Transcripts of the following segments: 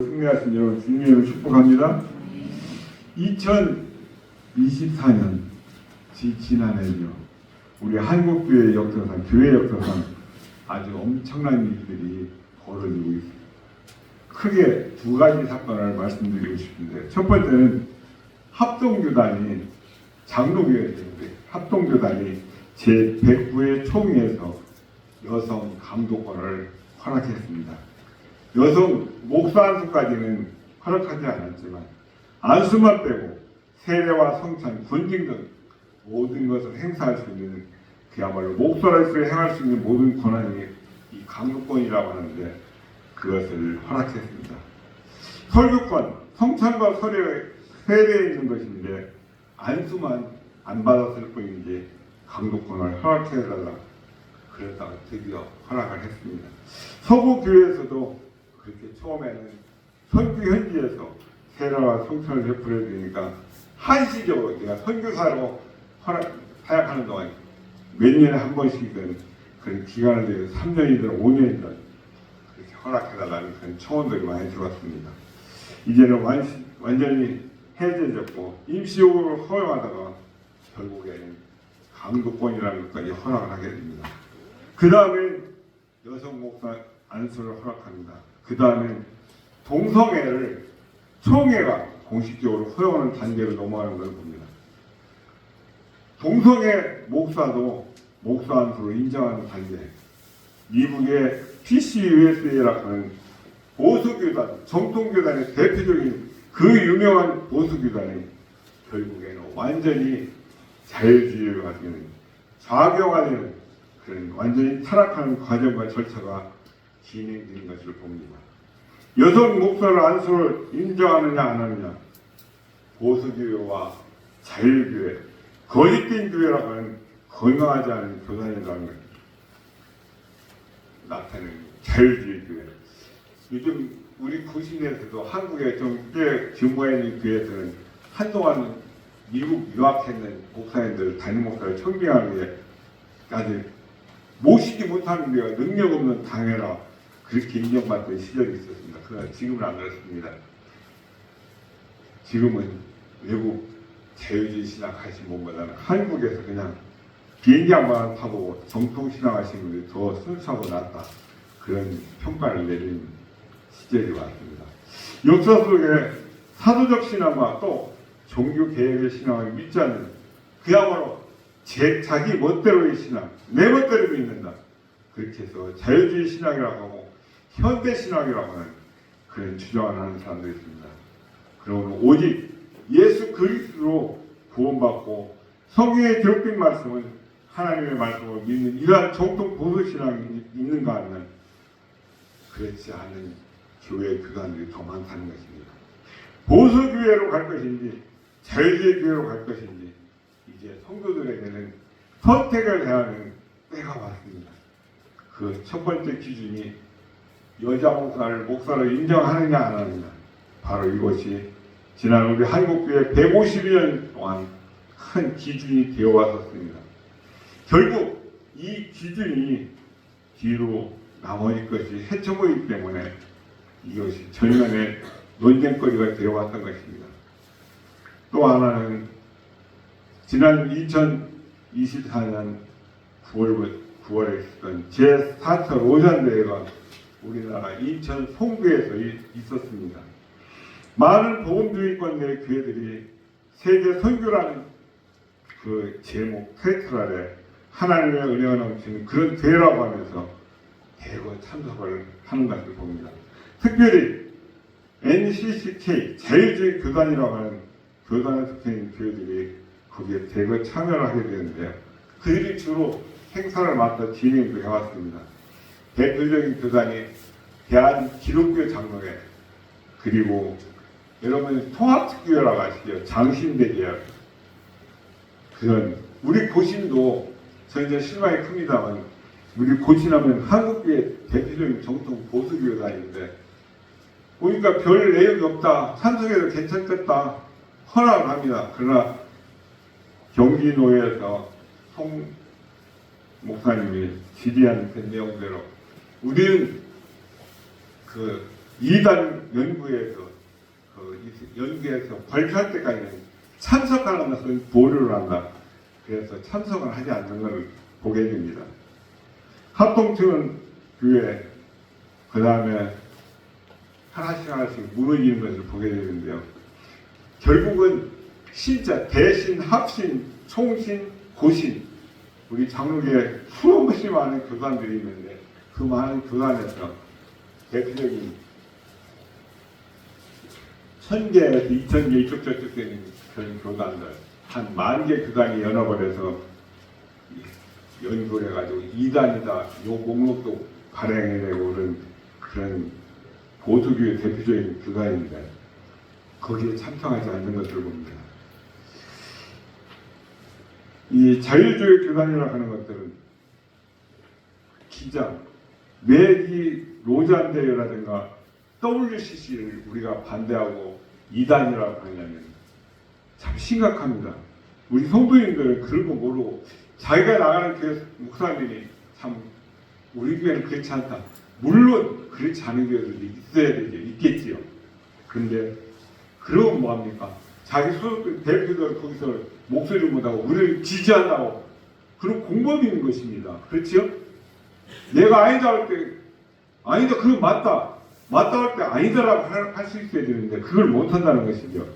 승리하신 여러분 주님을 축복합니다. 2024년 지난해요. 우리 한국교회 역사상, 교회 역사상 아주 엄청난 일들이 벌어지고 있습니다. 크게 두 가지 사건을 말씀드리고 싶은데, 첫 번째는 합동교단이 장로교회인데 합동교단이 제109회 총회에서 여성 강도권을 허락했습니다. 여성 목사 안수까지는 허락하지 않았지만 안수만 빼고 세례와 성찬, 군직 등 모든 것을 행사할 수 있는, 그야말로 목사로서 행할 수 있는 모든 권한이 이 강도권이라고 하는데 그것을 허락했습니다. 설교권, 성찬과 세례에 있는 것인데 안수만 안 받았을 뿐이지 강도권을 허락해달라 그랬다가 드디어 허락을 했습니다. 서구 교회에서도 그렇게 처음에는 선교 현지에서 세례와 성찬을 베풀어야 되니까 한시적으로 내가 선교사로 사역하는 동안 몇 년에 한 번씩이든 그런 기간을 내서 3년이든 5년이든 그렇게 허락해달라는 그런 청원들이 많이 들어왔습니다. 이제는 완전히 해제됐고 임시적으로 허용하다가 결국에는 강도권이라는 것까지 허락을 하게 됩니다. 그 다음에 여성 목사 안수를 허락합니다. 그 다음에 동성애를 총회가 공식적으로 허용하는 단계로 넘어가는 걸 봅니다. 동성애 목사도 목사 안수로 인정하는 단계. 미국의 PCUSA라고 하는 보수교단, 정통교단의 대표적인 그 유명한 보수교단이 결국에는 완전히 자유주의가 되는, 좌경화되는 그런 완전히 타락하는 과정과 절차가 진행되는 것을 봅니다. 여성 목사를 안수를 인정하느냐 안 하느냐, 보수교회와 자유교회, 거짓된 교회라고 하는 건강하지 않은 교단이라는 걸 나타내는 자유주의 교회. 요즘 우리 구신에서도 한국에 좀 꽤 규모가 있는 교회들은 한동안 미국 유학했는 목사님들, 담임 목사를 청빙하는 게 아직 모시지 못하는 데가 능력 없는 당회라 그렇게 인정받던 시절이 있었습니다. 그러나 지금은 안 그렇습니다. 지금은 외국 자유주의 신학 하신 분보다는 한국에서 그냥 비행기 한 번 타고 정통 신학 하신 분들이 더 순수하고 낫다, 그런 평가를 내리는 시절이 왔습니다. 역사 속에 사도적 신앙과 또 종교 개혁의 신앙을 믿지 않는, 그야말로 자기 멋대로의 신앙, 내 멋대로 믿는다, 그렇게 해서 자유주의 신앙이라고 하고 현대 신앙이라고 하는 그런 주장을 하는 사람들이 있습니다. 그러면 오직 예수 그리스도로 구원받고 성경에 기록된 말씀은 하나님의 말씀을 믿는 이러한 정통 보수 신앙이 있는가 하면 그렇지 않은 교회 교단들이 더 많다는 것입니다. 보수 교회로 갈 것인지 자유주의 교회로 갈 것인지 이제 성도들에게는 선택을 해야 하는 때가 왔습니다. 그 첫 번째 기준이 여자 목사를 인정하느냐 안 하느냐, 바로 이것이 지난 우리 한국교회 152년 동안 큰 기준이 되어 왔었습니다. 결국 이 기준이 뒤로 나머지 것이 헤쳐보이기 때문에 이것이 전면의 논쟁거리가 되어 왔던 것입니다. 또 하나는 지난 2024년 9월에 있었던 제4차 로잔대회가 우리나라 인천 송도에서 있었습니다. 많은 복음주의권의 교회들이 세계 선교라는 그 제목 타이틀 아래 하나님의 은혜가 넘치는 그런 대회라고 하면서 대거 참석을 하는 것을 봅니다. 특별히 NCCK 자유주의 교단이라고 하는 교단에 속해 있는 교회들이 거기에 대거 참여를 하게 되는데요. 그들이 주로 행사를 맡아 진행도 해왔습니다. 대표적인 교단이 대한기독교 장로회, 그리고 여러분 통합특교회라고 아시죠? 장신대계열. 그런 우리 고신도 저희는 실망이 큽니다만, 우리 고신하면 한국교회 대표적인 정통 보수교단인데 보니까 별 내용이 없다, 참석해도 괜찮겠다 허락을 합니다. 그러나 경기노회에서 송 목사님이 지지하는 그 내용대로 우리는 그 이단 연구에서 발표할 때까지는 참석하는 것은 보류를 한다. 그래서 참석을 하지 않는 것을 보게 됩니다. 합동층은 교회, 그 다음에 하나씩 하나씩 무너지는 것을 보게 되는데요. 결국은 신자, 대신, 합신, 총신, 고신, 우리 장로교에 수없이 많은 교단들이 있는데 그 많은 교단에서 대표적인 1000개에서 2000개 이쪽 저쪽 되는 그런 교단들 한 10,000개 교단이 연합을 해서 연구를 해가지고 이단이다 요 목록도 발행해내고 그런 보수교의 대표적인 교단인데 거기에 참석하지 않는 것을 봅니다. 이 자유주의 교단이라고 하는 것들은 기장, 매기 로잔 대회라든가 WCC를 우리가 반대하고 이단이라고 하냐면 참 심각합니다. 우리 성도님들은 그런 거 모르고 자기가 나가는 교회 목사님이 참 우리 교회는 그렇지 않다. 물론 그렇지 않은 교회들이 있어야 되죠. 있겠지요. 그런데 그러면 뭐합니까? 자기 소속 대표들 거기서 목소리를 못하고 우리를 지지한다고 그런 공범이 있는 것입니다. 그렇지요? 내가 아니다 할 때 아니다 그건 맞다. 맞다 할 때 아니다라고 할 수 있어야 되는데 그걸 못한다는 것이죠.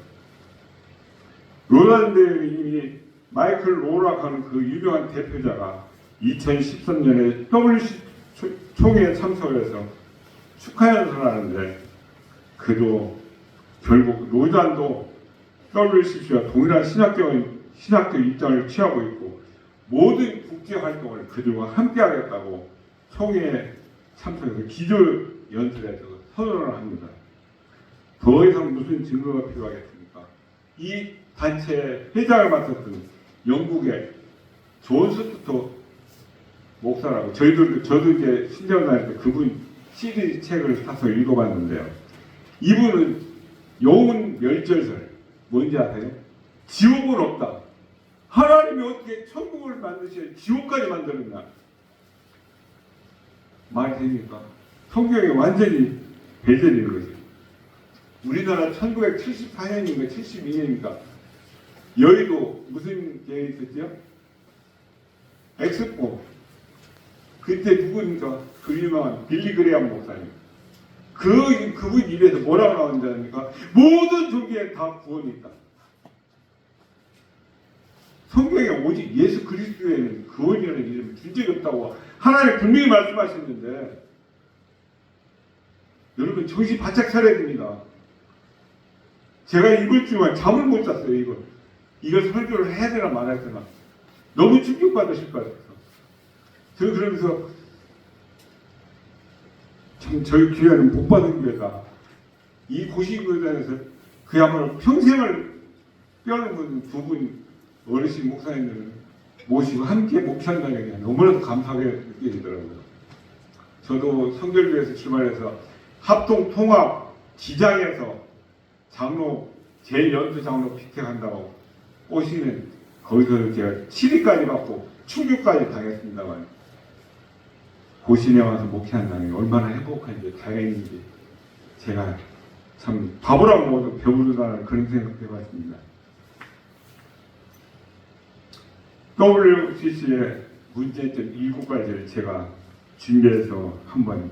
롤란드님이 마이클 로락 하는 그 유명한 대표자가 2013년에 WC 총회에 참석해서 축하 연설을 하는데 그도 결국 로잔도 WCC와 동일한 신학적 입장을 취하고 있고 모든 국제 활동을 그들과 함께 하겠다고 총회에 참석해서 기조 연설에서 선언을 합니다. 더 이상 무슨 증거가 필요하겠습니까? 이 단체 회장을 맡았던 영국의 존 스투터 목사라고 저도 이제 신경 다닐 때 그분 CD 책을 사서 읽어봤는데요. 이분은 영혼 멸절설 뭔지 아세요? 지옥은 없다. 하나님이 어떻게 천국을 만드셔야 지옥까지 만들었나? 말이 됩니까? 성경에 완전히 배제되는 거죠. 우리나라 1974년인가 72년인가 여의도 무슨 게 있었죠? 엑스포. 그때 누구니까 그 유명한 빌리 그레이엄 목사님. 그분 입에서 뭐라고 나오는지 아닙니까? 모든 종교에 다 구원이 있다. 성경에 오직 예수 그리스도에는 구원이라는 이름을 준 적이 없다고 하나님 분명히 말씀하셨는데 여러분 정신 바짝 차려야 됩니다. 제가 이번 주간 잠을 못 잤어요. 이걸 설교를 해야 되나 말아야 되나 너무 충격받으실 것 같아서 저는 그러면서 참 저희 교회는 복 받은 교회다. 이 고시교단에서 그야말로 평생을 뼈는 두 분 어르신 목사님들은 모시고 함께 목회한다는 게 너무나도 감사하게 느껴지더라고요. 저도 성결교회에서 출발해서 합동 통합 지장에서 장로 제2연수 장로 피택한다고 오시는 거기서 제가 7위까지 받고 충격까지 당했습니다만 고신에 와서 목회한다는 게 얼마나 행복한지 다행인지 제가 참 바보라고 모두 배부르다는 그런 생각도 해봤습니다. WCC의 문제점 7가지를 제가 준비해서 한번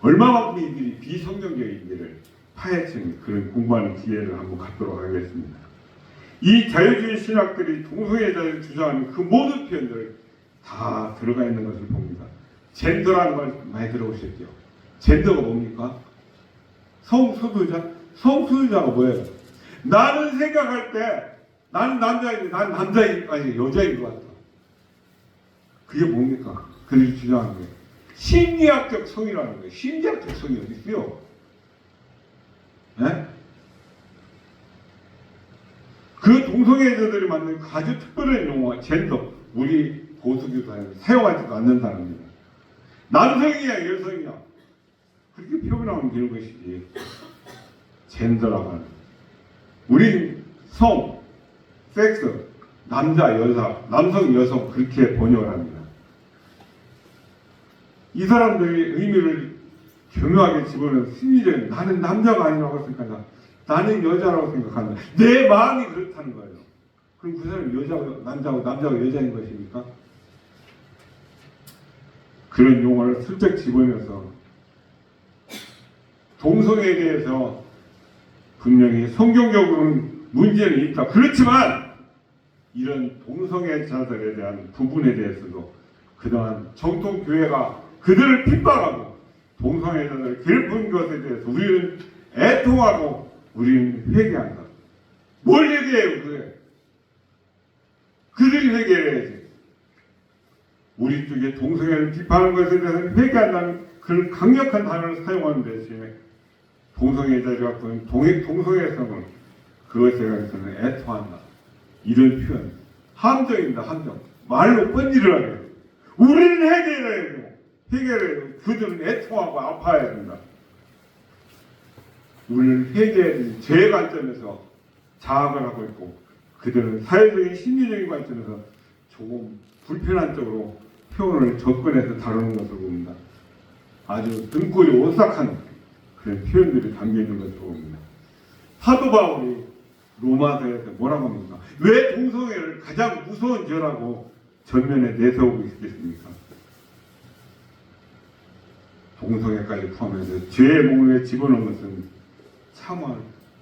얼마만큼 이들이 비성경적인지를 파헤치는 그런 공부하는 기회를 한번 갖도록 하겠습니다. 이 자유주의 신학들이 동성애자를 주장하는 그 모든 표현들 다 들어가 있는 것을 봅니다. 젠더라는 말 많이 들어보셨죠? 젠더가 뭡니까? 성소수자? 성소수자가 뭐예요? 나는 생각할 때 나는 남자인데 나는 남자인 아니 여자인 것 같다. 그게 뭡니까? 그들이 주장하는 거예요. 심리학적 성이라는 거예요. 심리학적 성이 어디 있어요? 네? 그 동성애자들이 만든 아주 특별한 용어 젠더 우리 보수교단에서 사용하지도 않는다는 겁니다. 남성이야 여성이야 그렇게 표현하면 되는 것이지 젠더라고 하는 우린 성, 섹스, 남자, 여자, 남성, 여성 그렇게 번역을 합니다. 이 사람들의 의미를 교묘하게 집어넣어서 심리적인 나는 남자가 아니라고 생각한다. 나는 여자라고 생각한다. 내 마음이 그렇다는 거예요. 그럼 그 사람이 여자고 남자고 남자가 여자인 것입니까? 그런 용어를 슬쩍 집어넣어서 동성애에 대해서 분명히 성경적으로는 문제는 있다. 그렇지만 이런 동성애자들에 대한 부분에 대해서도 그동안 정통교회가 그들을 핍박하고 동성애자들을 괴롭힌 것에 대해서 우리는 애통하고 우리는 회개한다. 뭘 회개해요? 그래. 그들이 회개해야지. 우리 쪽에 동성애를 비판하는 것에 대해서는 회개한다는 그런 강력한 단어를 사용하는 대신에 동성애자들이 갖고 있는 동성애성을 그것에 대해서는 애통한다. 이런 표현. 함정입니다. 함정. 말로 뻔질을 하게 해요. 우리는 회개해야 돼요. 회개를 해요. 그들은 애통하고 아파야 된다. 우리는 회개의 죄 관점에서 자학을 하고 있고 그들은 사회적인 심리적인 관점에서 조금 불편한 쪽으로 표현을 접근해서 다루는 것을 봅니다. 아주 등골이 오싹한 그런 표현들이 담겨있는 것을 봅니다. 사도 바울이 로마서에서 뭐라고 합니까? 왜 동성애를 가장 무서운 죄라고 전면에 내세우고 있겠습니까? 동성애까지 포함해서 죄의 목록에 집어넣은 것은 참아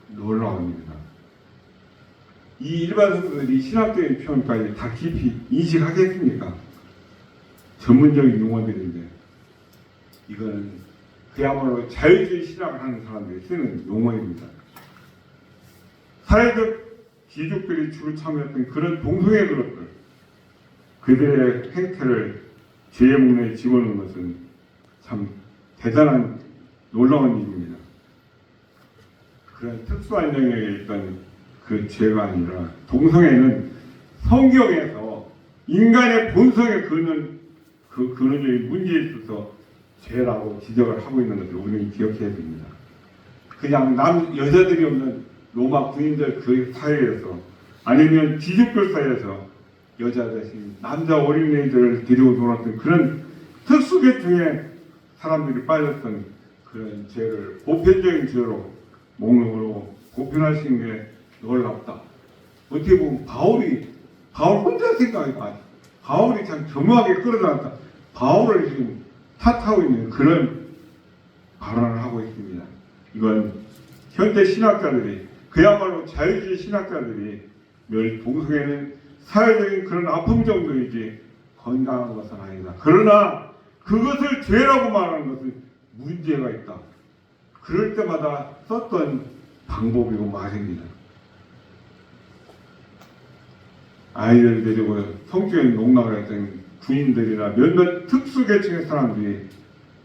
놀라운 일이다. 이 일반 성도들이 신학적인 표현까지 다 깊이 인식하겠습니까? 전문적인 용어들인데 이거는 그야말로 자유주의 신학을 하는 사람들이 쓰는 용어입니다. 사회적 귀족들이 주로 참여했던 그런 동성애 그룹들 그들의 행태를 죄의 목록에 집어넣는 것은 참 대단한 놀라운 일입니다. 그런 특수한 영역에 있던 그 죄가 아니라 동성애는 성경에서 인간의 본성에 그는 그 근원적인 문제에 있어서 죄라고 지적을 하고 있는 것을 우리는 기억해야 됩니다. 그냥 여자들이 없는 로마 군인들 그 사회에서 아니면 귀족들 사이에서 여자 대신 남자 어린애들을 데리고 놀았던 그런 특수계층의 사람들이 빠졌던 그런 죄를 보편적인 죄로 목록으로 보편하신 게 놀랍다. 어떻게 보면 바울 혼자 생각해봐. 바울이 참 교묘하게 끌어다녔다. 바울을 지금 탓하고 있는 그런 발언을 하고 있습니다. 이건 현대 신학자들이 그야말로 자유주의 신학자들이 동성애는 사회적인 그런 아픔 정도이지 건강한 것은 아니다. 그러나 그것을 죄라고 말하는 것은 문제가 있다. 그럴 때마다 썼던 방법이고 말입니다. 아이들 데리고 성적인 농락을 했던 군인들이나 몇몇 특수계층의 사람들이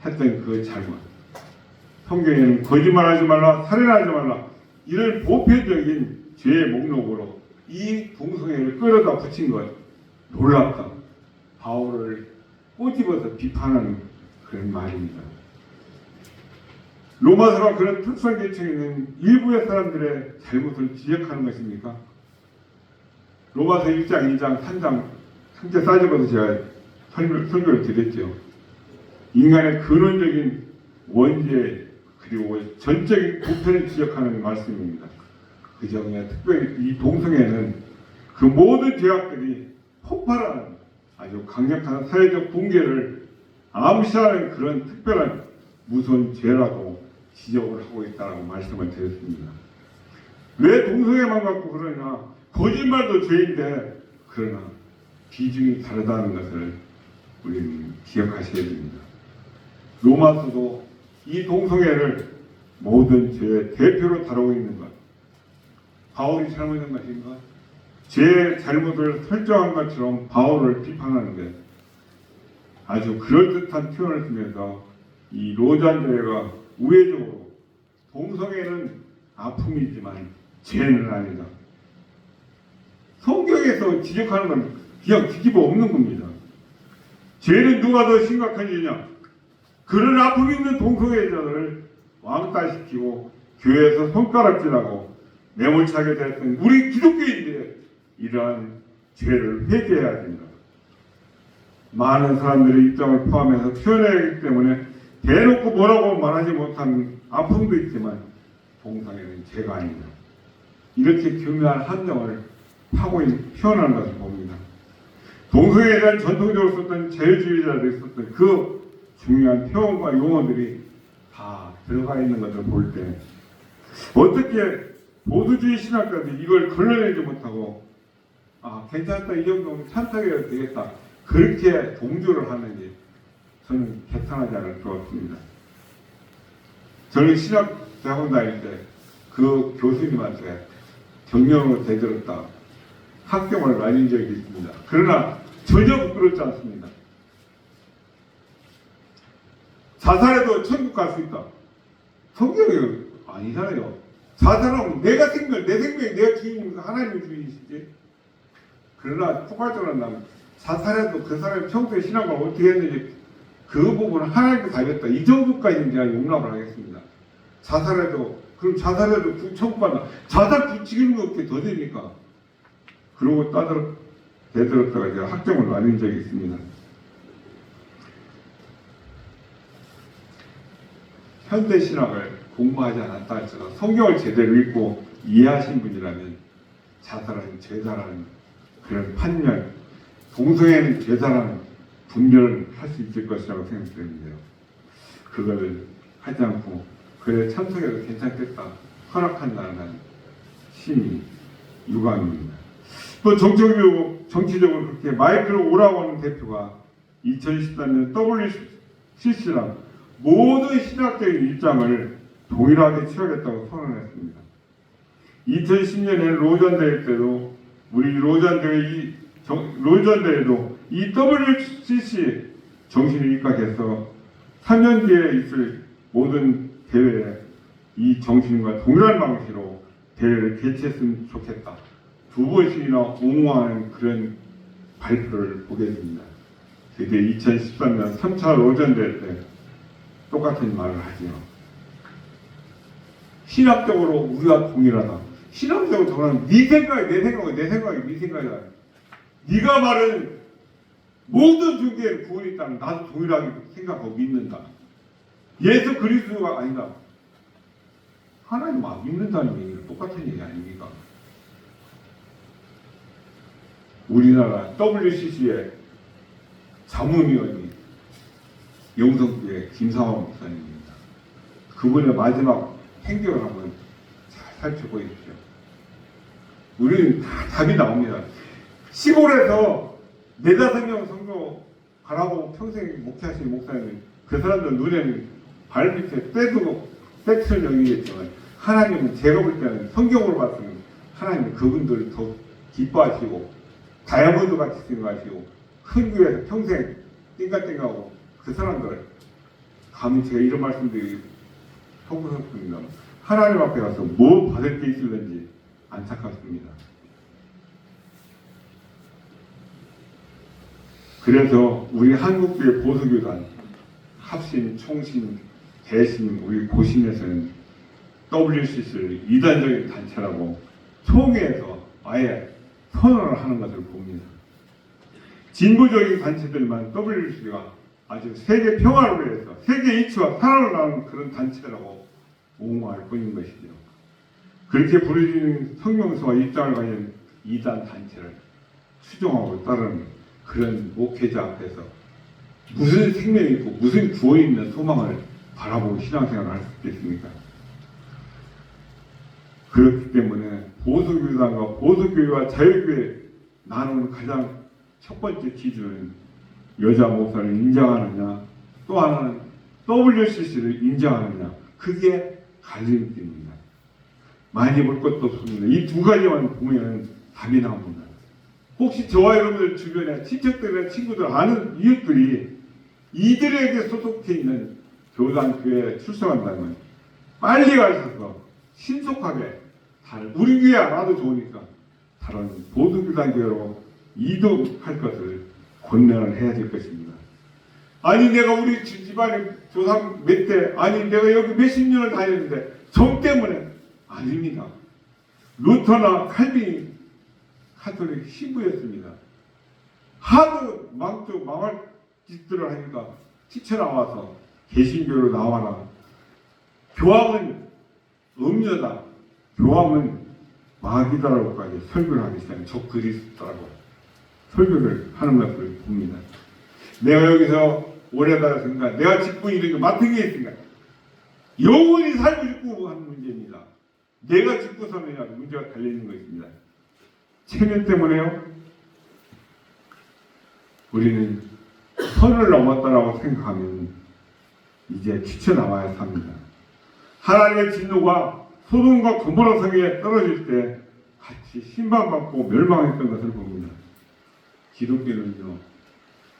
했던 그 잘못. 성경에는 거짓말하지 말라, 살인하지 말라 이런 보편적인 죄의 목록으로 이 동성애를 끌어다 붙인 것 놀랍다. 바울을 꼬집어서 비판하는 그런 말입니다. 로마서가 그런 특수한 계층에 있는 일부의 사람들의 잘못을 지적하는 것입니까? 로마서 1장, 2장, 3장 함께 싸집어서 제가 설교를 드렸죠. 인간의 근원적인 원죄 그리고 전적인 부패를 지적하는 말씀입니다. 그 점에 특별히 이 동성애는 그 모든 죄악들이 폭발하는 아주 강력한 사회적 붕괴를 암시하는 그런 특별한 무서운 죄라고 지적을 하고 있다고 말씀을 드렸습니다. 왜 동성애만 갖고 그러냐? 거짓말도 죄인데 그러나 비중이 다르다는 것을 우리는 기억하셔야 됩니다. 로마서도 이 동성애를 모든 죄의 대표로 다루고 있는 것. 바울이 잘못한 것인가? 죄의 잘못을 설정한 것처럼 바울을 비판하는데 아주 그럴듯한 표현을 쓰면서 이 로잔교회가 우회적으로 동성애는 아픔이지만 죄는 아니다. 성경에서 지적하는 건 그냥 뒤집어 엎는 겁니다. 죄는 누가 더 심각한 죄냐? 그런 아픔 있는 동성애자들을 왕따시키고 교회에서 손가락질하고 매몰차게 됐던 우리 기독교인들의 이러한 죄를 회개해야 된다. 많은 사람들의 입장을 포함해서 표현해야 하기 때문에 대놓고 뭐라고 말하지 못한 아픔도 있지만 동성애는 죄가 아니다. 이렇게 교묘한 함정을 하고 표현하는 것을 봅니다. 동성애에 대한 전통적으로 썼던 자유주의자들이 썼던 그 중요한 표현과 용어들이 다 들어가 있는 것을 볼 때 어떻게 보수주의 신학자들이 이걸 걸러내지 못하고 괜찮다, 이 정도면 찬탁해도 되겠다, 그렇게 동조를 하는지 저는 개탄하지 않을 것 같습니다. 저는 신학 대학원 다닐 때 그 교수님한테 경력으로 대들었다 학경을 날린 적이 있습니다. 그러나 전혀 부끄럽지 않습니다. 자살해도 천국 갈 수 있다. 성경이 아니잖아요. 자살하면 내가 내 생명이 내가 주인이면서 하나님이 주인이시지. 그러나 포괄적으로 나는 자살해도 그 사람이 평소에 신앙을 어떻게 했는지 그 부분은 하나님께 달렸다. 이 정도까지는 제가 용납을 하겠습니다. 그럼 자살해도 천국 간다. 자살 부추기는 거 어떻게 더 됩니까? 그러고 대들었다가 제가 학점을 나눈 적이 있습니다. 현대 신학을 공부하지 않았다 할지라도 성경을 제대로 읽고 이해하신 분이라면 자살은 죄다라는 그런 판결, 동성애는 죄다라는 분별을 할 수 있을 것이라고 생각되는데요. 그걸 하지 않고 그래 참석해도 괜찮겠다 허락한다는 심히 유감입니다. 또 정치적으로 그렇게 마이클 오라고는 대표가 2013년 WCC랑 모든 신학적인 입장을 동일하게 취하겠다고 선언했습니다. 2010년에 로잔 대회 때도 로잔 대회도 이 WCC 정신을 입각해서 3년 뒤에 있을 모든 대회에 이 정신과 동일한 방식으로 대회를 개최했으면 좋겠다. 두 번씩이나 옹호하는 그런 발표를 보게 됩니다. 그게 2013년 3차 로잔 대회 때 똑같은 말을 하죠. 신학적으로 우리와 동일하다. 신학적으로 동일하면 네 생각이 내 생각이 내 생각이 네 생각이다. 네가 말하는 모든 중대에 구원이 있다면 나도 동일하게 생각하고 믿는다. 예수 그리스도가 아니다. 하나님 믿는다는 얘기가 똑같은 얘기 아닙니까? 우리나라 WCC의 자문위원이 영성교회 김상환 목사님입니다. 그분의 마지막 행적을 한번 잘 살펴보십시오. 우리는 다 답이 나옵니다. 시골에서 4-5명 성도 가라고 평생 목회하신 목사님, 그 사람들 눈에는 발 밑에 때처럼 여기겠지만 하나님은 제가 볼 때는 성경으로 봤으면 하나님은 그분들을 더 기뻐하시고 다이아몬드 같이 생각하시고 큰 교회에서 평생 띵가띵가하고 그 사람들 감히 제가 이런 말씀드리기 서구스럽습니다. 하나님 앞에 가서 뭐 받을 게 있을는지 안타깝습니다. 그래서 우리 한국교회 보수교단 합신, 총신, 대신 우리 고신에서는 WCC를 이단적인 단체라고 총회에서 아예 선언을 하는 것을 봅니다. 진보적인 단체들만 WCC가 아주 세계 평화를 위해서 세계 이치와 사랑을 나누는 그런 단체라고 옹호할 뿐인 것이죠. 그렇게 부르짖는 성경서와 입장을 가진 이단 단체를 추종하고 따르는 그런 목회자 앞에서 무슨 생명이 있고 무슨 구원이 있는 소망을 바라보고 신앙생활을 할 수 있겠습니까? 그렇기 때문에 보수교단과 보수교회와 자유교회 나누는 가장 첫 번째 기준은 여자 목사를 인정하느냐, 또 하나는 WCC를 인정하느냐, 그게 갈림길입니다. 많이 볼 것도 없습니다. 이 두 가지만 보면 답이 나옵니다. 혹시 저와 여러분들 주변에 친척들이나 친구들 아는 이웃들이 이들에게 소속해 있는 교단 교회에 출석한다면 빨리 가셔서 신속하게 우리 교회 안 와도 좋으니까 다른 보수교단 교회로 이동할 것을 권면을 해야 될 것입니다. 아니 내가 우리 집안에 조상 몇 대, 아니 내가 여기 몇십 년을 다녔는데 정 때문에 아닙니다. 루터나 칼빈이 카톨릭 신부였습니다. 하도 망할 짓들을 하니까 튀쳐나와서 개신교로 나와라. 교황은 음녀다. 교황은 마귀다라고까지 설교를 하기 시작한 적그리스도라고 설교를 하는 것을 봅니다. 내가 여기서 오래 살았으니까, 내가 직분이 이렇게 맡은 게 있으니까 영원히 살고 싶고 하는 문제입니다. 내가 죽고 사느냐 문제가 달려있는 것입니다. 체면 때문에요. 우리는 선을 넘었다라고 생각하면 이제 튀쳐나와야 삽니다. 하나님의 진노가 소돔과 고모라 성에 떨어질 때 같이 심판받고 멸망했던 것을 봅니다. 기독교는요,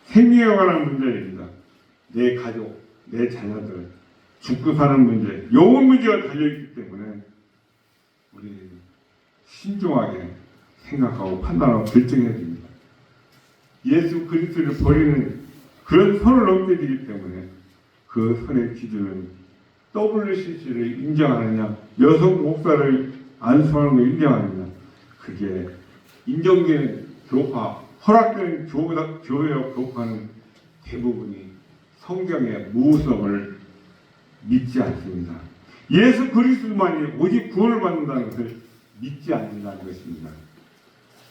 생명에 관한 문제입니다. 내 가족, 내 자녀들, 죽고 사는 문제, 영혼 문제가 달려있기 때문에 우리는 신중하게 생각하고 판단하고 결정해야 됩니다. 예수 그리스도를 버리는 그런 선을 넘게 되기 때문에 그 선의 기준은 WCC를 인정하느냐, 여성 목사를 안수하는 걸 인정하느냐, 그게 인정되는 교파, 허락되는 교회와 교파는 대부분이 성경의 무성을 믿지 않습니다. 예수 그리스도만이 오직 구원을 받는다는 것을 믿지 않는다는 것입니다.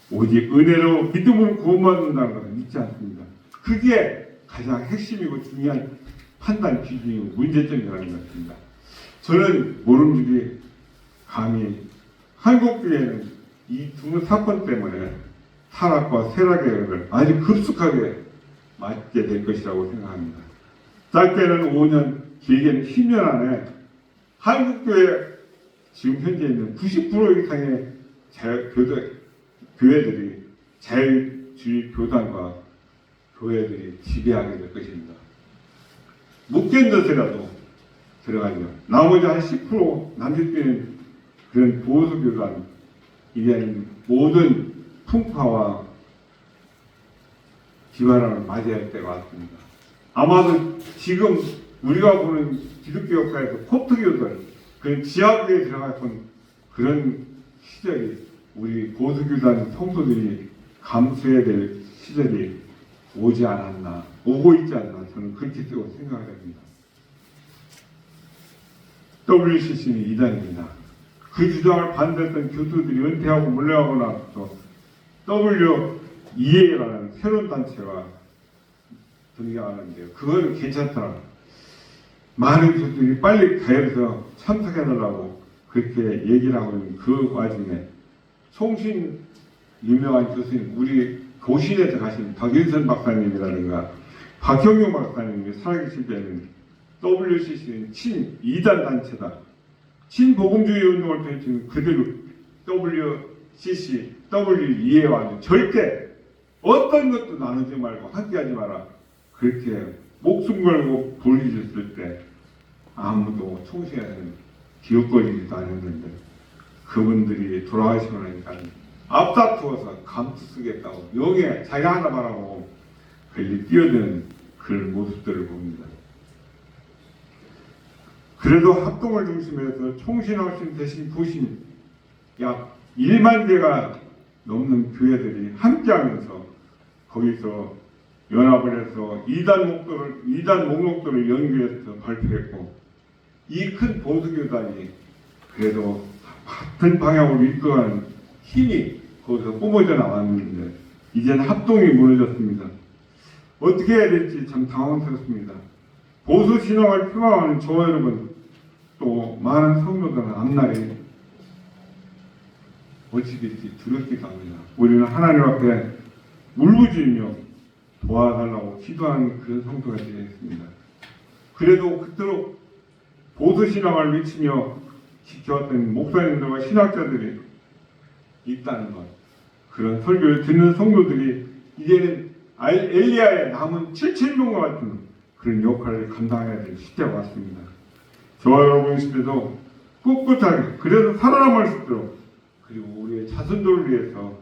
오직 은혜로 믿음으로 구원받는다는 것을 믿지 않습니다. 그게 가장 핵심이고 중요한 판단 기준이고 문제점이라는 것입니다. 저는 모름지기 감히 한국교회는 이 두 사건 때문에 타락과 쇠락의 아주 급속하게 맞게 될 것이라고 생각합니다. 짧게는 5년, 길게는 10년 안에 한국교회 지금 현재 있는 90% 이상의 교회들이 자유주의 교단과 교회들이 지배하게 될 것입니다. 묶인 것이라도 들어가죠. 나머지 한 10% 남짓되는 그런 보수교단, 이제는 모든 풍파와 기반을 맞이해야 할 때가 왔습니다. 아마도 지금 우리가 보는 기독교 역사에서 코프교들, 그런 지하교에 들어갔던 그런 시절이 우리 보수교단 성도들이 감수해야 될 시절이 오지 않았나, 오고 있지 않나, 저는 그렇게 생각을 합니다. WCC는 이단입니다. 그 주장을 반대했던 교수들이 은퇴하고 물러가고 나서 WEA라는 새로운 단체가 등장하는데요. 그거는 괜찮더라. 많은 교수들이 빨리 가입해서 참석해달라고 그렇게 얘기를 하고 있는 그 와중에 총신 유명한 교수님, 우리 교신에서 가신 박일선 박사님이라든가 박형용 박사님이 살아계실 때는 WCC는 친이단 단체다. 친복음주의 운동을 펼치는 그들 WCC, WEA와는 절대 어떤 것도 나누지 말고 함께하지 마라. 그렇게 목숨 걸고 부르셨을 때 아무도 총신에는 기웃거리지도 않았는데 그분들이 돌아가시고 나니까 앞다투어서 감투 쓰겠다고 영에 자기 하나 바라고 걸리 뛰어드는 그런 모습들을 봅니다. 그래도 합동을 중심해서 총신학신 대신 부신 약 1만 개가 넘는 교회들이 함께하면서 거기서 연합을 해서 이단 목록들을 연구해서 발표했고 이 큰 보수교단이 그래도 같은 방향으로 이끌어가는 힘이 거기서 뿜어져 나왔는데 이제는 합동이 무너졌습니다. 어떻게 해야 될지 참 당황스럽습니다. 보수 신앙을 표방하는 저와 여러분 또 많은 성도들은 앞날이 어찌 될지 두렵기도 합니다. 우리는 하나님 앞에 울부짖으며 도와달라고 기도하는 그런 성도가 되겠습니다. 그래도 그토록 보수신앙을 외치며 지켜왔던 목사님들과 신학자들이 있다는 것, 그런 설교를 듣는 성도들이 이제는 엘리야의 남은 7,000명과 같은 그런 역할을 감당해야 될 시대가 왔습니다. 저와 여러분 시대도 꿋꿋하게 그래도 살아남을 수 있도록 그리고 우리의 자손들을 위해서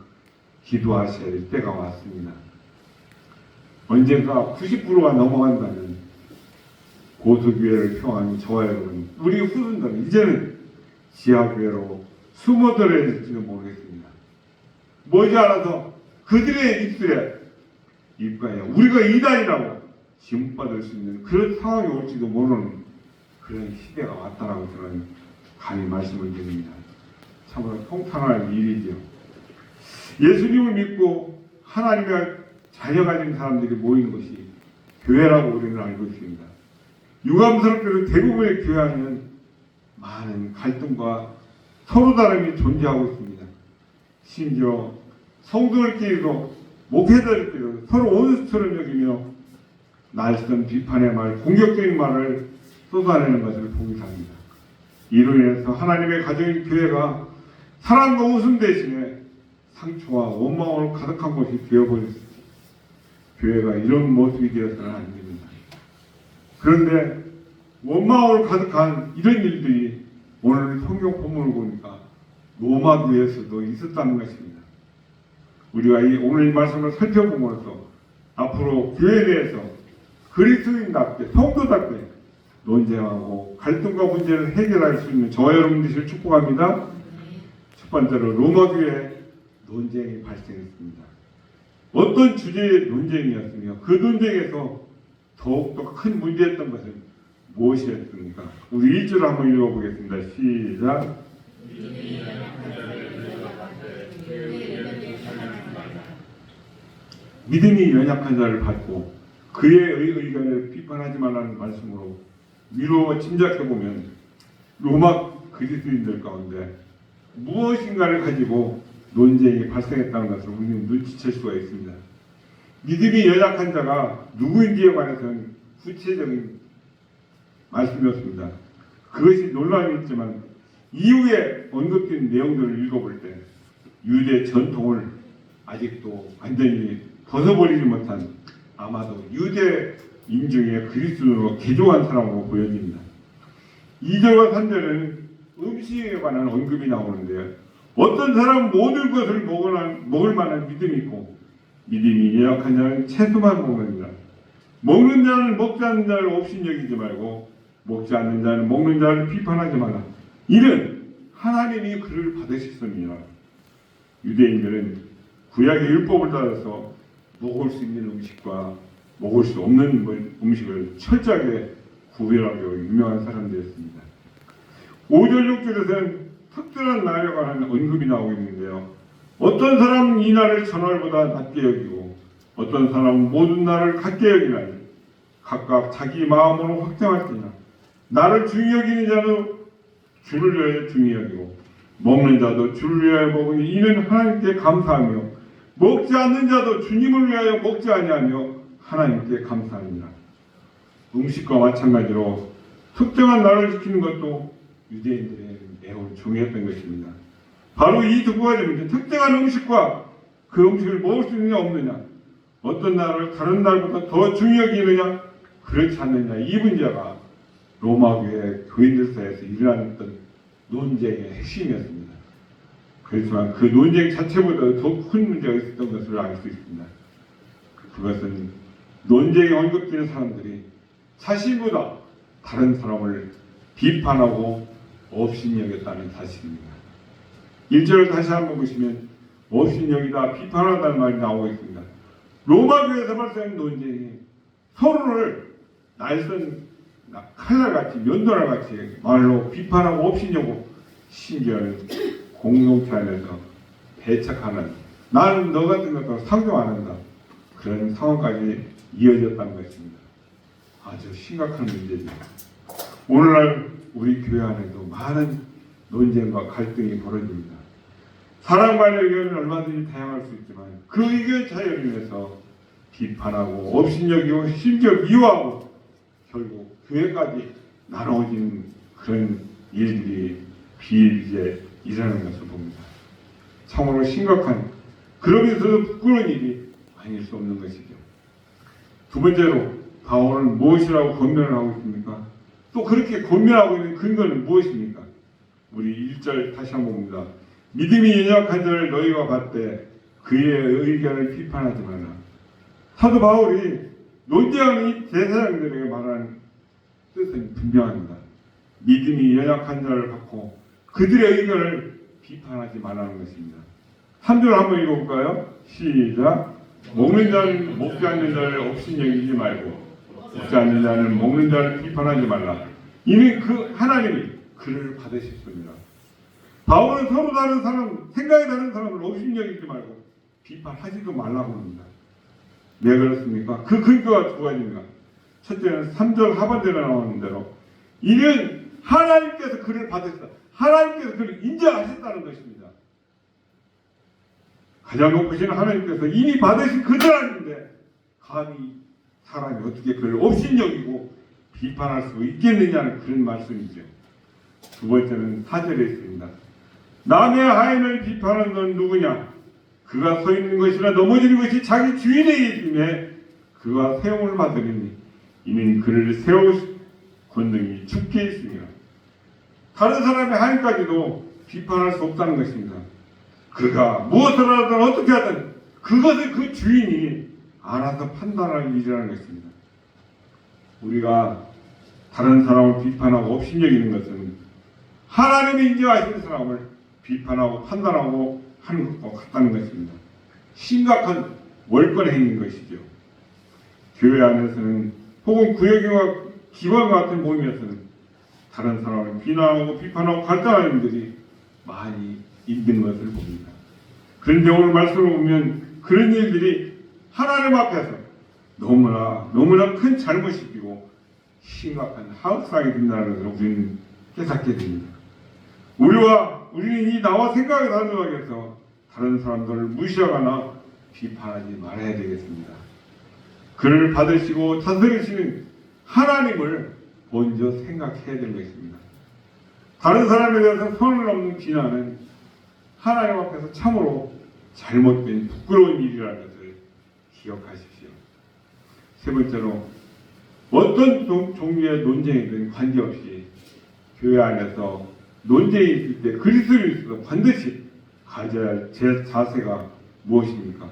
기도하셔야 될 때가 왔습니다. 언젠가 90%가 넘어간다면 고수교회를 평하는 저와 여러분, 우리 후손들은 이제는 지하교회로 숨어들어야 될지는 모르겠습니다. 머지않아서 그들의 입술에 입가에 우리가 이단이라고 지목받을 수 있는 그런 상황이 올지도 모르는 그런 시대가 왔다라고 저는 감히 말씀을 드립니다. 참으로 통탄할 일이죠. 예수님을 믿고 하나님의 자녀가 된 사람들이 모이는 것이 교회라고 우리는 알고 있습니다. 유감스럽게도 대부분의 교회 안에는 많은 갈등과 서로 다름이 존재하고 있습니다. 심지어 성도들끼리도 목회자들끼리도 서로 원수처럼 여기며 날선 비판의 말, 공격적인 말을 쏟아내는 것을 보기 합니다. 이로 인해서 하나님의 가정인 교회가 사랑과 웃음 대신에 상처와 원망으로 가득한 것이 되어버렸습니다. 교회가 이런 모습이 되어서는 안 됩니다. 그런데 원망으로 가득한 이런 일들이 오늘 성경 본문을 보니까 로마 교회에서도 있었다는 것입니다. 우리가 오늘 이 말씀을 살펴보면서 앞으로 교회 내에서 그리스도인답게 성도답게 논쟁하고 갈등과 문제를 해결할 수 있는 저와 여러분 되시길 축복합니다. 첫 번째로 로마 교회에 논쟁이 발생했습니다. 어떤 주제의 논쟁이었으며 그 논쟁에서 더욱더 큰 문제였던 것은 무엇이었습니까? 우리 1절 한번 읽어보겠습니다. 시작. 믿음이 연약한 자를 받고 그의 의견을 비판하지 말라는 말씀으로 위로 짐작해보면 로마 그리스도인들 가운데 무엇인가를 가지고 논쟁이 발생했다는 것을 우리는 눈치챌 수가 있습니다. 믿음이 연약한 자가 누구인지에 관해서는 구체적인 말씀이었습니다. 그것이 논란이 있지만 이후에 언급된 내용들을 읽어볼 때 유대 전통을 아직도 완전히 벗어버리지 못한 아마도 유대인 중에 그리스도로 개종한 사람으로 보여집니다. 2절과 3절에는 음식에 관한 언급이 나오는데요. 어떤 사람은 모든 것을 먹을 만한 믿음이 있고 믿음이 연약한 자는 채소만 먹느니라. 먹는 자는 먹지 않는 자를 업신여기지 말고 먹지 않는 자는 먹는 자를 비판하지 마라. 이는 하나님이 그를 받으셨습니다. 유대인들은 구약의 율법을 따라서 먹을 수 있는 음식과 먹을 수 없는 음식을 철저하게 구별하고 유명한 사람들이었습니다. 5절 6절에서는 특별한 날에 관한 언급이 나오고 있는데요. 어떤 사람은 이 날을 전날보다 낮게 여기고 어떤 사람은 모든 날을 같게 여기나니 각각 자기 마음으로 확정할지니라. 나를 중히 여기는 자도 주를 위하여 중히 여기고 먹는 자도 주를 위하여 먹으니 이는 하나님께 감사하며 먹지 않는 자도 주님을 위하여 먹지 아니하며 하나님께 감사하니라. 음식과 마찬가지로 특정한 날을 지키는 것도 유대인들의 매우 중요했던 것입니다. 바로 이 두 가지 문제, 특정한 음식과 그 음식을 먹을 수 있느냐 없느냐, 어떤 날을 다른 날보다 더 중요히 여기느냐 그렇지 않느냐, 이 문제가 로마 교회 교인들 사이에서 일어났던 논쟁의 핵심이었습니다. 그렇지만 그 논쟁 자체보다 더 큰 문제가 있었던 것을 알 수 있습니다. 그것은 논쟁에 언급되는 사람들이 자신보다 다른 사람을 비판하고 업신여겼다는 사실입니다. 1절을 다시 한번 보시면 업신여기다 비판하다는 말이 나오고 있습니다. 로마 교회에서 발생한 논쟁이 서로를 날선 칼날같이 면도날같이 말로 비판하고 업신여고 심지어는 공동체 안에서 배척하는, 나는 너 같은 것도 상종 안 한다, 그런 상황까지 이어졌다는 것입니다. 아주 심각한 문제죠. 오늘날 우리 교회 안에도 많은 논쟁과 갈등이 벌어집니다. 사람 간의 의견은 얼마든지 다양할 수 있지만 그 의견 차이를 인해서 비판하고 업신여기고 심지어 미워하고 결국 교회까지 나눠지는 그런 일들이 비일비재 일어나는 것을 봅니다. 참으로 심각한, 그러면서도 부끄러운 일이 아닐 수 없는 것이죠. 두 번째로 바울은 무엇이라고 권면을 하고 있습니까? 또 그렇게 권면하고 있는 근거는 무엇입니까? 우리 1절 다시 한번 봅니다. 믿음이 연약한 자를 너희가 봤되 그의 의견을 비판하지 마라. 사도 바울이 논쟁하는 이 제사장들에게 말하는 뜻은 분명합니다. 믿음이 연약한 자를 받고 그들의 의견을 비판하지 말라는 것입니다. 3절 한번 읽어볼까요? 시작. 먹는 자는 먹지 않는 자를 업신여기지 말고 먹지 않는 자는 먹는 자를 비판하지 말라. 이는 그 하나님이 그를 받으셨습니다. 바울은 서로 다른 사람, 생각이 다른 사람을 업신여기지 말고 비판하지도 말라고 합니다. 왜 그렇습니까? 그 근거가 두 가지입니다. 첫째는 3절 하반절에 나오는 대로 이는 하나님께서 그를 받으셨다. 하나님께서 그를 인정하셨다는 것입니다. 가장 높으신 하나님께서 이미 받으신 그 사람인데 감히 사람이 어떻게 그를 업신여기고 비판할 수 있겠느냐는 그런 말씀이죠. 두 번째는 4절에 있습니다. 남의 하인을 비판하는 건 누구냐? 그가 서 있는 것이나 넘어지는 것이 자기 주인에게 있음에 그가 세움을 받으리니 이는 그를 세울 권능이 주께 있습니다. 다른 사람의 하인까지도 비판할 수 없다는 것입니다. 그가 무엇을 하든 어떻게 하든 그것을 그 주인이 알아서 판단할 일이라는 것입니다. 우리가 다른 사람을 비판하고 업신여기는 것은 하나님이 인정하시는 사람을 비판하고 판단하고 하는 것과 같다는 것입니다. 심각한 월권 행위인 것이죠. 교회 안에서는 혹은 구역과 기관 같은 모임에서는 다른 사람을 비난하고 비판하고 갈등하는 일들이 많이 있는 것을 봅니다. 그런데 오늘 말씀을 보면 그런 일들이 하나님 앞에서 너무나 큰 잘못이고 심각한 하극상이 된다는 것을 우리는 깨닫게 됩니다. 우리는 나와 생각이 다르다고 해서 다른 사람들을 무시하거나 비판하지 말아야 되겠습니다. 그를 받으시고 다스리시는 하나님을 먼저 생각해야 될 것입니다. 다른 사람에 대해서 선을 넘는 비난은 하나님 앞에서 참으로 잘못된 부끄러운 일이라는 것을 기억하십시오. 세 번째로 어떤 종류의 논쟁이든 관계없이 교회 안에서 논쟁이 있을 때 그리스도인이 있어서 반드시 가져야 할 제 자세가 무엇입니까?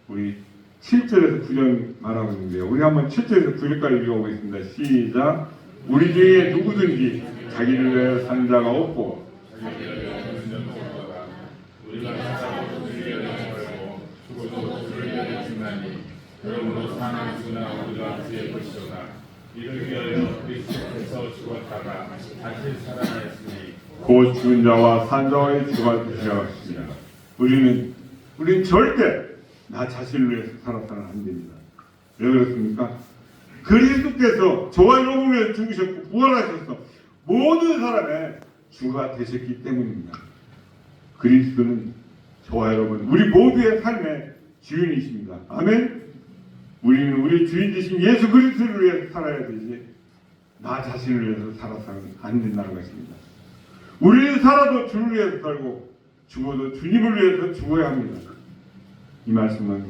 우리 7절에서 9절 말하고 있는데요. 우리 한번 7절에서 9절까지 읽어보겠습니다. 시작. 우리 중에 누구든지 자기를 위하여 사는 자가 없고 우리가 살아도 주를 걸고 죽어도 주를 위하여 죽나니 그러므로 사는 죽으나 우리가 주의 것이로다. 이를 위하여 그리스도께서 죽었다가 다시 살아나셨으니 곧 죽은 자와 산 자와의 주가 되시었습니다. 우리는 절대 나 자신을 위해서 살아서는 안 됩니다. 왜 그렇습니까? 그리스도께서 저와 여러분을 위해서 죽으셨고 부활하셔서 모든 사람의 주가 되셨기 때문입니다. 그리스도는 저와 여러분 우리 모두의 삶의 주인이십니다. 아멘. 우리는 우리 주인 되신 예수 그리스도를 위해서 살아야 되지 나 자신을 위해서 살아서는 안 된다는 것입니다. 우리는 살아도 주를 위해서 살고 죽어도 주님을 위해서 죽어야 합니다. 이 말씀은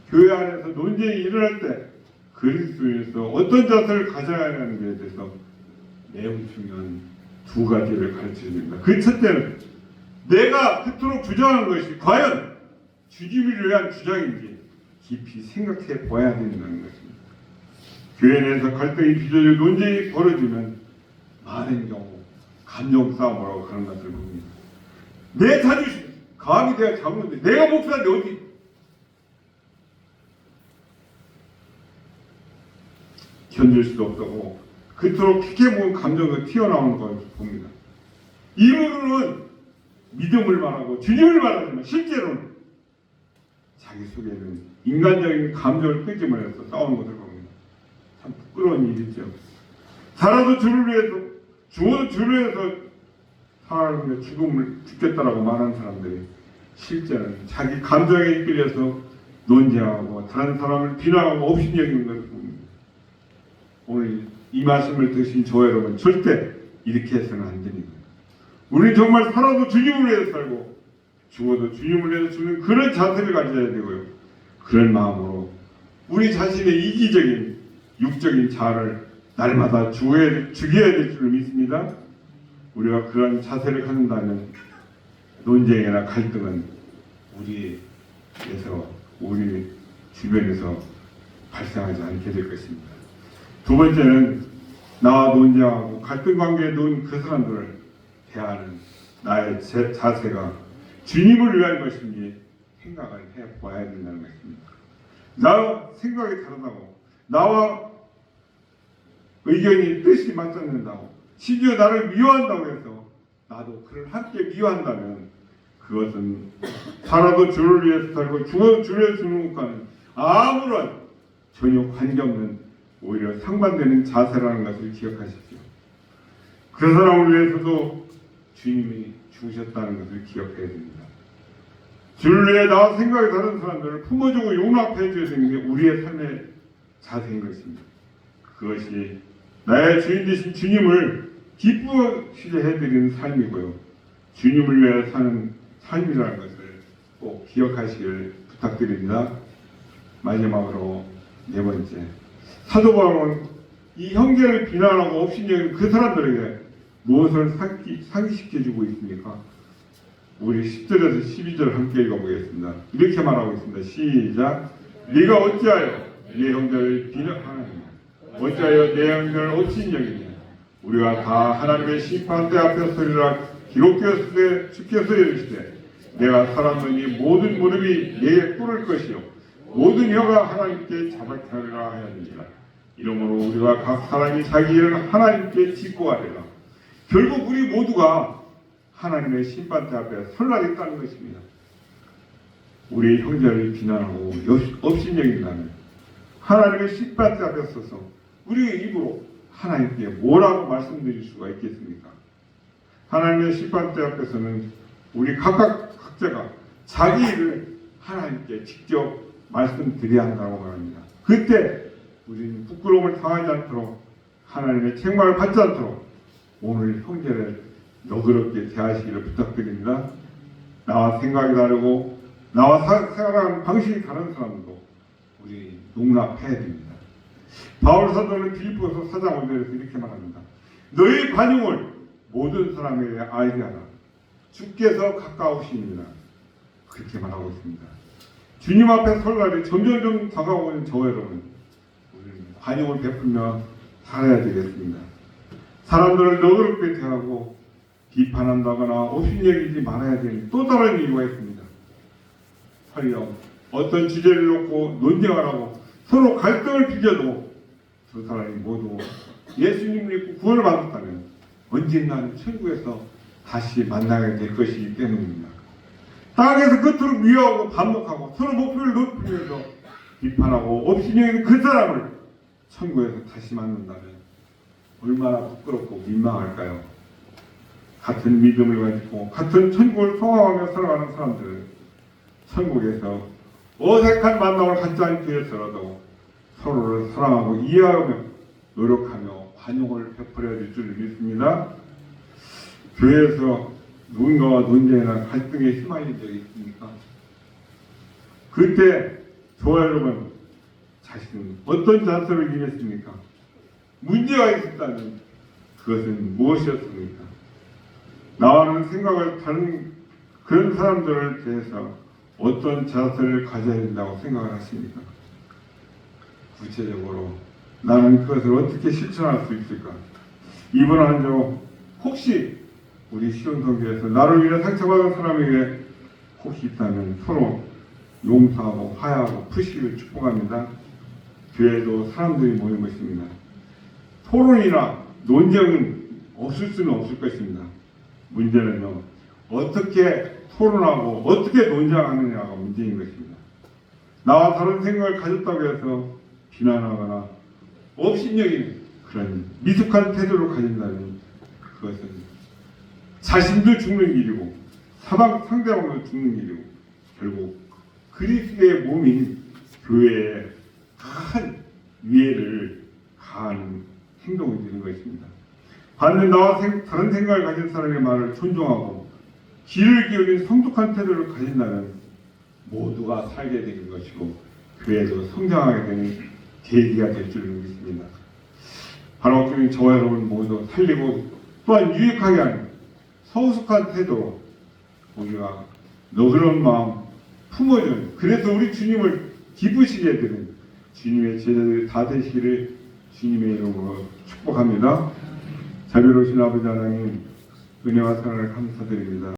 교회 안에서 논쟁이 일어날 때 그리스도에서 어떤 자세를 가져야 하는 것에 대해서 매우 중요한 두 가지를 가르쳐야 됩니다. 그 첫째는 내가 그토록 주장하는 것이 과연 주님을 위한 주장인지 깊이 생각해 봐야 된다는 것입니다. 교회 내에서 갈등이 빚어지고 논쟁이 벌어지면 많은 경우 감정 싸움으로 가는 것을 봅니다. 내 자존심, 감히 내가 잡는데 내가 목사인데 어디? 견딜 수도 없다고 그토록 크게 모은 감정이 튀어나오는 것을 봅니다. 이론으로는 믿음을 말하고 주님을 말하지만 실제로는 자기 속에는 인간적인 감정을 끄집어내서 싸우는 것을 봅니다. 참 부끄러운 일이죠. 살아도 주를 위해서 죽어도 주를 위해서 살아가는 죽겠다라고 말하는 사람들이 실제는 자기 감정에 이끌려서 논쟁하고 다른 사람을 비난하고 업신여기는 것을 봅니다. 오늘 이 말씀을 드신 저 여러분 절대 이렇게 해서는 안 됩니다. 우리는 정말 살아도 주님을 위해서 살고 죽어도 주님을 위해서 죽는 그런 자세를 가져야 되고요. 그런 마음으로 우리 자신의 이기적인 육적인 자아를 날마다 죽여야 될 줄을 믿습니다. 우리가 그런 자세를 갖는다면 논쟁이나 갈등은 우리 주변에서 발생하지 않게 될 것입니다. 두 번째는 나와 논쟁하고 갈등 관계에 놓은 그 사람들을 대하는 나의 자세가 주님을 위한 것인지 생각을 해봐야 된다는 것입니다. 나와 생각이 다르다고 나와 의견이 뜻이 맞지 않는다고 심지어 나를 미워한다고 해서 나도 그를 함께 미워한다면 그것은 살아도 주를 위해서 살고 죽어도 주를 위해서 죽는 것과는 아무런 전혀 관계없는 오히려 상반되는 자세라는 것을 기억하십시오. 그 사람을 위해서도 주님이 죽으셨다는 것을 기억해야 됩니다. 주를 위해 나와 생각이 다른 사람들을 품어주고 용납해 줘야 되는 게 우리의 삶의 자세인 것입니다. 그것이 나의 주인 되신 주님을 기쁘시게 해드리는 삶이고요. 주님을 위해 사는 삶이라는 것을 꼭 기억하시길 부탁드립니다. 마지막으로 네 번째, 사도 바울은 이 형제를 비난하고 업신여기는 그 사람들에게 무엇을 상기시켜주고 있습니까? 우리 10절에서 12절 함께 읽어보겠습니다. 이렇게 말하고 있습니다. 시작. 네가 어찌하여 네 형제를 비난하느냐? 어찌하여 내 형제를 업신여기냐? 우리가 다 하나님의 심판대 앞에 서리라 기록되었을 때 주께서 이르시되 내가 살았느니 모든 무릎이 내게 꿇을 것이요 모든 혀가 하나님께 자박하리라 하였느니라. 이러므로 우리가 각 사람이 자기 일을 하나님께 짓고 하리라. 결국 우리 모두가 하나님의 심판대 앞에 설 날이 있다는 것입니다. 우리 형제를 비난하고 업신여긴다면 하나님의 심판대 앞에 서서 우리의 입으로 하나님께 뭐라고 말씀드릴 수가 있겠습니까? 하나님의 심판대 앞에서는 우리 각자가 자기 일을 하나님께 직접 말씀드려야 한다고 말합니다. 그때 우리는 부끄러움을 당하지 않도록 하나님의 책망을 받지 않도록 오늘 형제를 너그럽게 대하시기를 부탁드립니다. 나와 생각이 다르고 나와 생각하는 방식이 다른 사람도 우리 용납해야 됩니다. 바울 사도는 빌립보서 4장 5절에서 이렇게 말합니다. 너희 관용을 모든 사람에게 알게 하라. 주께서 가까우시니라. 그렇게 말하고 있습니다. 주님 앞에 설 날이 점점 다가오고 있는 저 여러분, 우리는 관용을 베풀며 살아야 되겠습니다. 사람들을 너그럽게 대하고 비판한다거나 업신여기지 말아야 되는 또 다른 이유가 있습니다. 설령 어떤 주제를 놓고 논쟁을 하고 서로 갈등을 빚어도 두 사람이 모두 예수님을 믿고 구원을 받았다면 언젠가는 천국에서 다시 만나게 될 것이기 때문입니다. 땅에서 끝으로 미워하고 반목하고 서로 목표를 높이면서 비판하고 업신여기는 그 사람을 천국에서 다시 만난다면 얼마나 부끄럽고 민망할까요? 같은 믿음을 가지고 같은 천국을 소망하며 살아가는 사람들은 천국에서 어색한 만남을 갖지 않기 위해서라도 서로를 사랑하고 이해하며 노력하며 관용을 베풀어야 될 줄 믿습니다. 교회에서 누군가와 논쟁이나 갈등에 휘말린 적이 있습니까? 그때 저와 여러분 자신은 어떤 자세를 임했습니까? 문제가 있었다면 그것은 무엇이었습니까? 나와는 생각을 다른 그런 사람들을 대해서 어떤 자세를 가져야 된다고 생각을 하십니까? 구체적으로 나는 그것을 어떻게 실천할 수 있을까? 이번 한 주 혹시 우리 시온성교에서 나를 위해 상처받은 사람에게 혹시 있다면 서로 용서하고 화해하고 푸시기를 축복합니다. 교회도 사람들이 모인 것입니다. 토론이나 논쟁은 없을 수는 없을 것입니다. 문제는요, 어떻게 토론하고 어떻게 논쟁하느냐가 문제인 것입니다. 나와 다른 생각을 가졌다고 해서 비난하거나 업신여기는 그런 미숙한 태도를 가진다면 그것은 자신도 죽는 길이고 상대방도 죽는 길이고 결국 그리스도의 몸인 교회에 큰 위해를 가하는 행동이 되는 것입니다. 반면 나와 다른 생각을 가진 사람의 말을 존중하고 귀를 기울인 성숙한 태도를 가진다면 모두가 살게 되는 것이고 교회도 성장하게 되는 계기가 될 줄 믿습니다. 바로 저와 여러분 모두 살리고 또한 유익하게 하는 성숙한 태도로 우리가 너그러운 마음 품어주는, 그래서 우리 주님을 기쁘시게 되는 주님의 제자들이 다 되시기를 주님의 이름으로 축복합니다. 자비로우신 아버지 하나님, 은혜와 사랑을 감사드립니다.